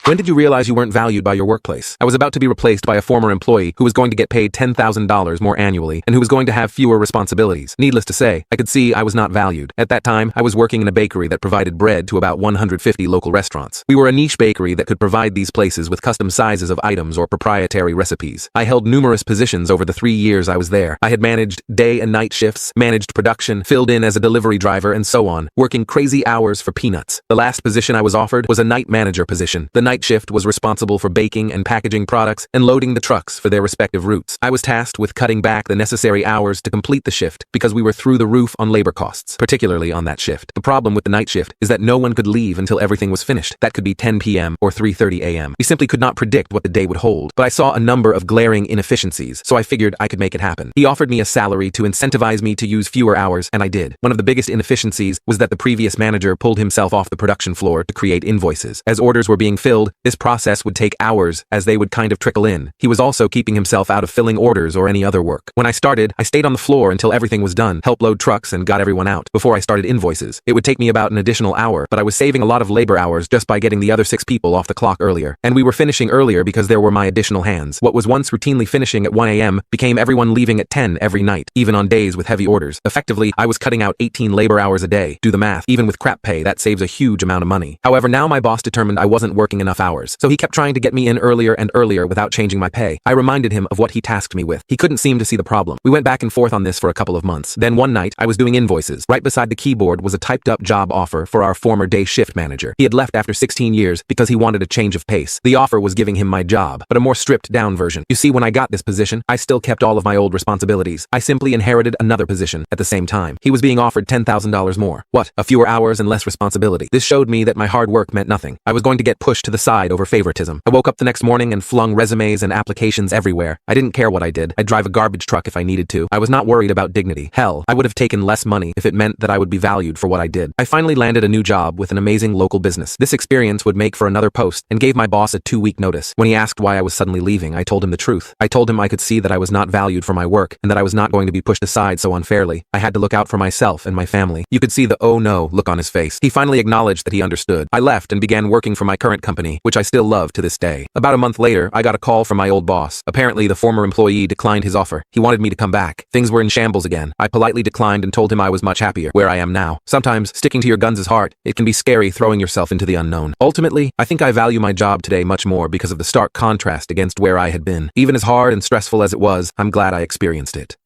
When did you realize you weren't valued by your workplace? I was about to be replaced by a former employee who was going to get paid $10,000 more annually and who was going to have fewer responsibilities. Needless to say, I could see I was not valued. At that time, I was working in a bakery that provided bread to about 150 local restaurants. We were a niche bakery that could provide these places with custom sizes of items or proprietary recipes. I held numerous positions over the 3 years I was there. I had managed day and night shifts, managed production, filled in as a delivery driver, and so on, working crazy hours for peanuts. The last position I was offered was a night manager position. The night shift was responsible for baking and packaging products and loading the trucks for their respective routes. I was tasked with cutting back the necessary hours to complete the shift because we were through the roof on labor costs, particularly on that shift. The problem with the night shift is that no one could leave until everything was finished. That could be 10 p.m. or 3:30 a.m. We simply could not predict what the day would hold, but I saw a number of glaring inefficiencies, so I figured I could make it happen. He offered me a salary to incentivize me to use fewer hours, and I did. One of the biggest inefficiencies was that the previous manager pulled himself off the production floor to create invoices. As orders were being filled, this process would take hours as they would kind of trickle in. He was also keeping himself out of filling orders or any other work. When I started, I stayed on the floor until everything was done, helped load trucks and got everyone out before I started invoices. It would take me about an additional hour, but I was saving a lot of labor hours just by getting the other 6 people off the clock earlier. And we were finishing earlier because there were my additional hands. What was once routinely finishing at 1 a.m. became everyone leaving at 10 every night, even on days with heavy orders. Effectively, I was cutting out 18 labor hours a day. Do the math. Even with crap pay, that saves a huge amount of money. However, now my boss determined I wasn't working enough hours, so he kept trying to get me in earlier and earlier without changing my pay. I reminded him of what he tasked me with. He couldn't seem to see the problem. We went back and forth on this for a couple of months. Then one night, I was doing invoices. Right beside the keyboard was a typed up job offer for our former day shift manager. He had left after 16 years because he wanted a change of pace. The offer was giving him my job, but a more stripped down version. You see, when I got this position, I still kept all of my old responsibilities. I simply inherited another position at the same time. He was being offered $10,000 more. What? A fewer hours and less responsibility. This showed me that my hard work meant nothing. I was going to get pushed to the side over favoritism. I woke up the next morning and flung resumes and applications everywhere. I didn't care what I did. I'd drive a garbage truck if I needed to. I was not worried about dignity. Hell, I would have taken less money if it meant that I would be valued for what I did. I finally landed a new job with an amazing local business. This experience would make for another post and gave my boss a 2-week notice. When he asked why I was suddenly leaving, I told him the truth. I told him I could see that I was not valued for my work and that I was not going to be pushed aside so unfairly. I had to look out for myself and my family. You could see the "oh no" look on his face. He finally acknowledged that he understood. I left and began working for my current company, which I still love to this day. About a month later, I got a call from my old boss. Apparently, the former employee declined his offer. He wanted me to come back. Things were in shambles again. I politely declined and told him I was much happier where I am now. Sometimes, sticking to your guns is hard. It can be scary throwing yourself into the unknown. Ultimately, I think I value my job today much more because of the stark contrast against where I had been. Even as hard and stressful as it was, I'm glad I experienced it.